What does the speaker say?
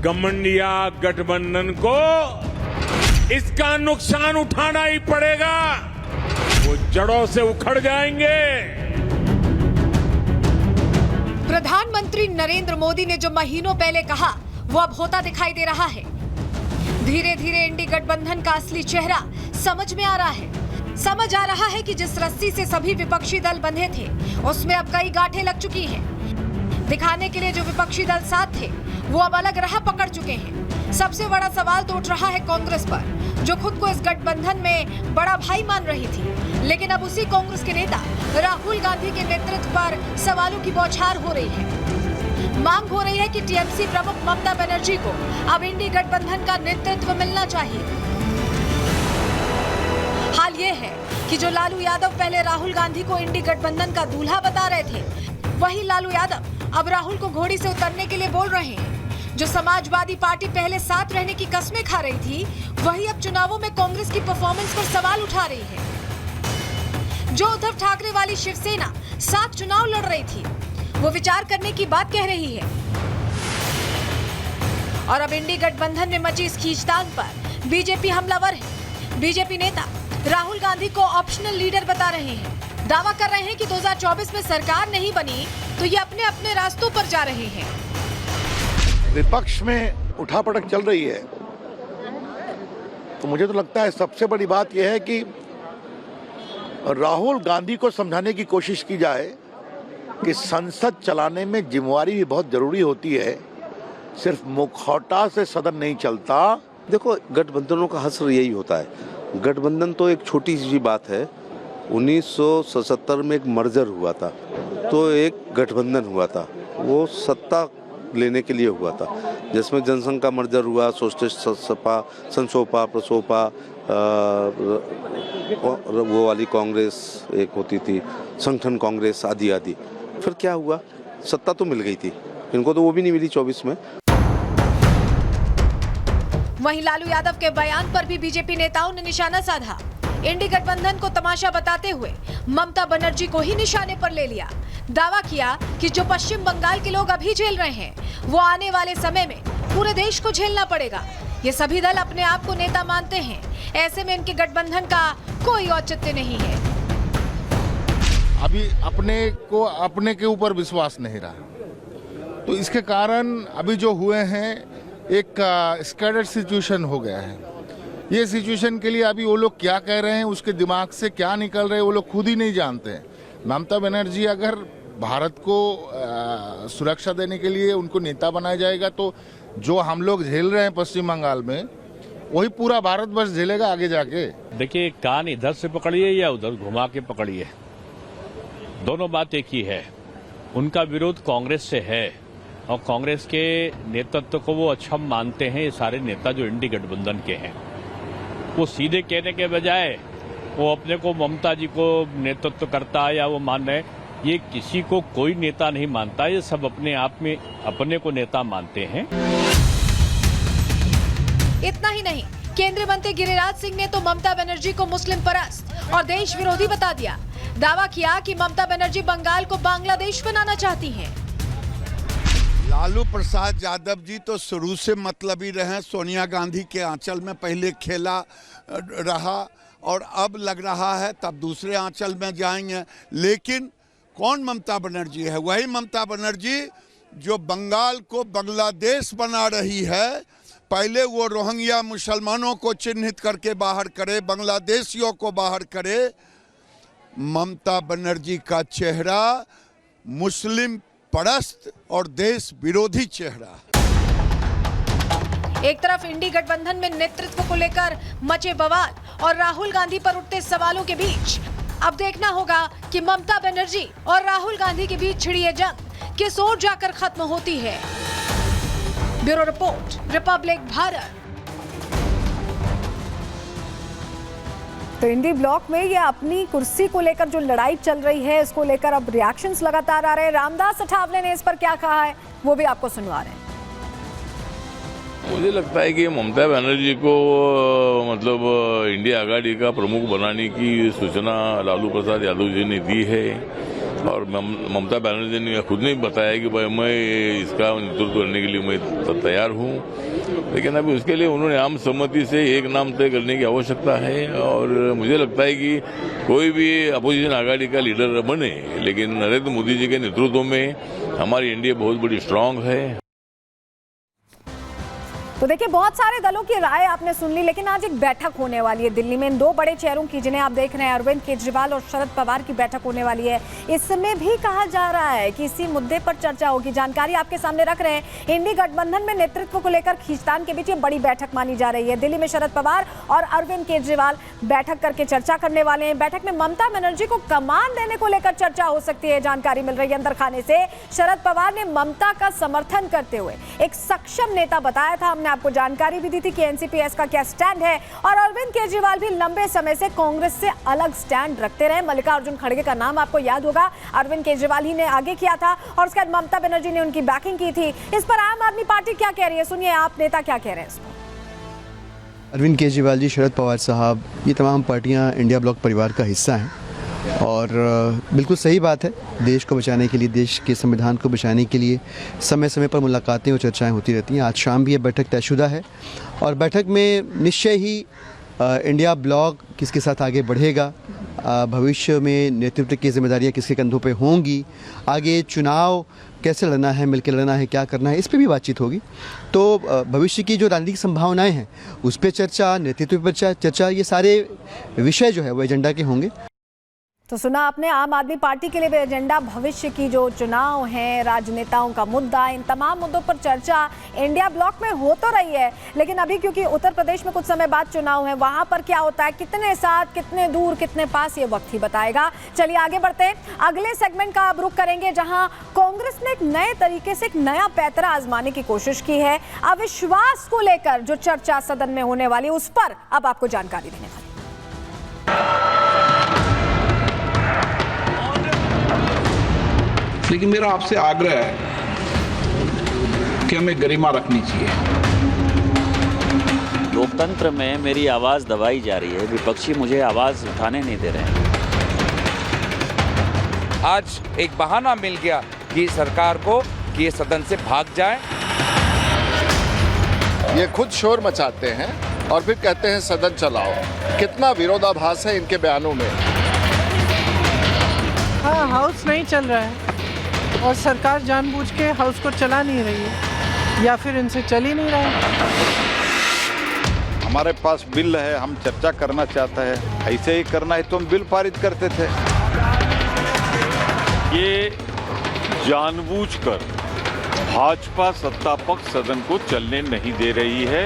घमंडिया गठबंधन को इसका नुकसान उठाना ही पड़ेगा। वो जड़ों से उखड़ जाएंगे। प्रधानमंत्री नरेंद्र मोदी ने जो महीनों पहले कहा वो अब होता दिखाई दे रहा है। धीरे धीरे इंडी गठबंधन का असली चेहरा समझ में आ रहा है। समझ आ रहा है कि जिस रस्सी से सभी विपक्षी दल बंधे थे उसमें अब कई गांठें लग चुकी हैं। दिखाने के लिए जो विपक्षी दल साथ थे वो अब अलग राह पकड़ चुके हैं। सबसे बड़ा सवाल तो उठ रहा है कांग्रेस पर, जो खुद को इस गठबंधन में बड़ा भाई मान रही थी। लेकिन अब उसी कांग्रेस के नेता राहुल गांधी के नेतृत्व पर सवालों की बौछार हो रही है। मांग हो रही है कि टीएमसी प्रमुख ममता बनर्जी को अब इंडी गठबंधन का नेतृत्व मिलना चाहिए। हाल ये है कि जो लालू यादव पहले राहुल गांधी को इंडी गठबंधन का दूल्हा बता रहे थे, वही लालू यादव अब राहुल को घोड़ी से उतरने के लिए बोल रहे हैं। जो समाजवादी पार्टी पहले साथ रहने की कस्में खा रही थी, वही अब चुनावों में कांग्रेस की परफॉर्मेंस पर सवाल उठा रही है। जो उद्धव ठाकरे वाली शिवसेना साथ चुनाव लड़ रही थी, वो विचार करने की बात कह रही है। और अब इंडी गठबंधन में मची इस खींचतान पर बीजेपी हमलावर है। बीजेपी नेता राहुल गांधी को ऑप्शनल लीडर बता रहे हैं। दावा कर रहे हैं कि 2024 में सरकार नहीं बनी तो ये अपने अपने रास्तों पर जा रहे हैं। विपक्ष में उठापटक चल रही है, तो मुझे तो लगता है सबसे बड़ी बात यह है कि राहुल गांधी को समझाने की कोशिश की जाए कि संसद चलाने में जिम्मेवारी भी बहुत जरूरी होती है। सिर्फ मुखौटा से सदन नहीं चलता। देखो, गठबंधनों का हश्र यही होता है। गठबंधन तो एक छोटी सी बात है। 1977 में एक मर्जर हुआ था, तो एक गठबंधन हुआ था, वो सत्ता लेने के लिए हुआ था, जिसमें जनसंघ का मर्जर हुआ, सोशलिस्ट सपा, संसोपा, प्रसोपा, वो वाली कांग्रेस एक होती थी, संगठन कांग्रेस आदि आदि। फिर क्या हुआ, सत्ता तो मिल गई थी, इनको तो वो भी नहीं मिली 24 में। वहीं लालू यादव के बयान पर भी बीजेपी नेताओं ने निशाना साधा। इंडी गठबंधन को तमाशा बताते हुए ममता बनर्जी को ही निशाने पर ले लिया। दावा किया कि जो पश्चिम बंगाल के लोग अभी झेल रहे हैं, वो आने वाले समय में पूरे देश को झेलना पड़ेगा। ये सभी दल अपने आप को नेता मानते हैं, ऐसे में इनके गठबंधन का कोई औचित्य नहीं है। अभी अपने के ऊपर विश्वास नहीं रहा, तो इसके कारण अभी जो हुए हैं एक स्कैटर्ड सिचुएशन हो गया है। ये सिचुएशन के लिए अभी वो लोग क्या कह रहे हैं, उसके दिमाग से क्या निकल रहे हैं, वो लोग खुद ही नहीं जानते हैं। ममता बनर्जी अगर भारत को सुरक्षा देने के लिए उनको नेता बनाया जाएगा, तो जो हम लोग झेल रहे हैं पश्चिम बंगाल में, वही पूरा भारत वर्ष झेलेगा आगे जाके। देखिए, कान इधर से पकड़िए या उधर घुमा के पकड़िए, दोनों बात एक ही है। उनका विरोध कांग्रेस से है और कांग्रेस के नेतृत्व को वो अच्छा मानते हैं। ये सारे नेता जो इंडी गठबंधन के हैं, वो सीधे कहने के बजाय वो अपने को ममता जी को नेतृत्व करता है या वो मान रहे, ये किसी को कोई नेता नहीं मानता। ये सब अपने आप में अपने को नेता मानते हैं। इतना ही नहीं, केंद्रीय मंत्री गिरिराज सिंह ने तो ममता बनर्जी को मुस्लिम परस्त और देश विरोधी बता दिया। दावा किया कि ममता बनर्जी बंगाल को बांग्लादेश बनाना चाहती हैं। लालू प्रसाद यादव जी तो शुरू से मतलबी रहे। सोनिया गांधी के आंचल में पहले खेला रहा और अब लग रहा है तब दूसरे आंचल में जाएंगे। लेकिन कौन ममता बनर्जी है? वही ममता बनर्जी जो बंगाल को बांग्लादेश बना रही है। पहले वो रोहिंग्या मुसलमानों को चिन्हित करके बाहर करे, बांग्लादेशियों को बाहर करे। ममता बनर्जी का चेहरा मुस्लिम परस्त और देश विरोधी चेहरा। एक तरफ इंडी गठबंधन में नेतृत्व को लेकर मचे बवाल और राहुल गांधी पर उठते सवालों के बीच अब देखना होगा कि ममता बनर्जी और राहुल गांधी के बीच छिड़ी ये जंग किस ओर जाकर खत्म होती है। Bureau report, Republic Bharat. तो इंडी ब्लॉक में ये अपनी कुर्सी को लेकर जो लड़ाई चल रही है, इसको लेकर अब रिएक्शंस लगातार आ रहे हैं। रामदास अठावले ने इस पर क्या कहा है, वो भी आपको सुनवा रहे हैं। मुझे लगता है कि ममता बनर्जी को मतलब इंडिया आघाड़ी का प्रमुख बनाने की सूचना लालू प्रसाद यादव जी ने दी है। और ममता बनर्जी ने खुद ने बताया कि भाई मैं इसका नेतृत्व करने के लिए मैं तैयार हूँ, लेकिन अभी उसके लिए उन्होंने आम सहमति से एक नाम तय करने की आवश्यकता है। और मुझे लगता है कि कोई भी अपोजिशन आघाड़ी का लीडर बने, लेकिन नरेंद्र मोदी जी के नेतृत्व में हमारी एनडीए बहुत बड़ी स्ट्रांग है। तो देखिए, बहुत सारे दलों की राय आपने सुन ली, लेकिन आज एक बैठक होने वाली है दिल्ली में इन दो बड़े चेहरों की, जिन्हें आप देख रहे हैं, अरविंद केजरीवाल और शरद पवार की बैठक होने वाली है। इसमें भी कहा जा रहा है कि इसी मुद्दे पर चर्चा होगी। जानकारी आपके सामने रख रहे हैं। इंडी गठबंधन में नेतृत्व को लेकर खींचतान के बीच ये बड़ी बैठक मानी जा रही है। दिल्ली में शरद पवार और अरविंद केजरीवाल बैठक करके चर्चा करने वाले हैं। बैठक में ममता बनर्जी को कमान देने को लेकर चर्चा हो सकती है, जानकारी मिल रही है अंदर खाने से। शरद पवार ने ममता का समर्थन करते हुए एक सक्षम नेता बताया था। हमने आपको जानकारी भी दी थी कि एनसीपीएस का क्या स्टैंड है। और अरविंद केजरीवाल भी लंबे समय से कांग्रेस से अलग स्टैंड रखते रहे। मल्लिकार्जुन खड़गे का नाम आपको याद होगा, अरविंद केजरीवाल ही ने आगे किया था और उसके बाद ममता बनर्जी ने उनकी बैकिंग की थी। इस पर आम आदमी पार्टी क्या कह रही है, सुनिए आप नेता क्या कह रहे हैं इस पर। अरविंद केजरीवाल जी, शरद पवार साहब, ये तमाम पार्टियां इंडिया ब्लॉक परिवार का हिस्सा हैं और बिल्कुल सही बात है। देश को बचाने के लिए, देश के संविधान को बचाने के लिए समय समय पर मुलाकातें और चर्चाएं होती रहती हैं। आज शाम भी ये बैठक तयशुदा है और बैठक में निश्चय ही इंडिया ब्लॉक किसके साथ आगे बढ़ेगा, भविष्य में नेतृत्व की जिम्मेदारियां किसके कंधों पे होंगी, आगे चुनाव कैसे लड़ना है, मिलकर लड़ना है, क्या करना है, इस पर भी बातचीत होगी। तो भविष्य की जो राजनीतिक संभावनाएं हैं उस पर चर्चा, नेतृत्व पर चर्चा, ये सारे विषय जो है वो एजेंडा के होंगे। तो सुना आपने, आम आदमी पार्टी के लिए भी एजेंडा भविष्य की जो चुनाव हैं, राजनेताओं का मुद्दा, इन तमाम मुद्दों पर चर्चा इंडिया ब्लॉक में हो तो रही है। लेकिन अभी क्योंकि उत्तर प्रदेश में कुछ समय बाद चुनाव है, वहां पर क्या होता है, कितने साथ, कितने दूर, कितने पास, ये वक्त ही बताएगा। चलिए आगे बढ़ते हैं। अगले सेगमेंट का अब रुख करेंगे, जहां कांग्रेस ने एक नए तरीके से एक नया पैतरा आजमाने की कोशिश की है। अविश्वास को लेकर जो चर्चा सदन में होने वाली, उस पर अब आपको जानकारी देने वाली। लेकिन मेरा आपसे आग्रह है कि हमें गरिमा रखनी चाहिए। लोकतंत्र में मेरी आवाज दबाई जा रही है, विपक्षी मुझे आवाज उठाने नहीं दे रहे हैं। आज एक बहाना मिल गया कि सरकार को कि ये सदन से भाग जाए। ये खुद शोर मचाते हैं और फिर कहते हैं सदन चलाओ। कितना विरोधाभास है इनके बयानों में। हाँ, हाउस नहीं चल रहा है और सरकार जानबूझ के हाउस को चला नहीं रही है, या फिर इनसे चल ही नहीं रहा है। हमारे पास बिल है, हम चर्चा करना चाहते हैं, ऐसे ही करना है तो हम बिल पारित करते थे। ये जानबूझकर भाजपा सत्ता पक्ष सदन को चलने नहीं दे रही है।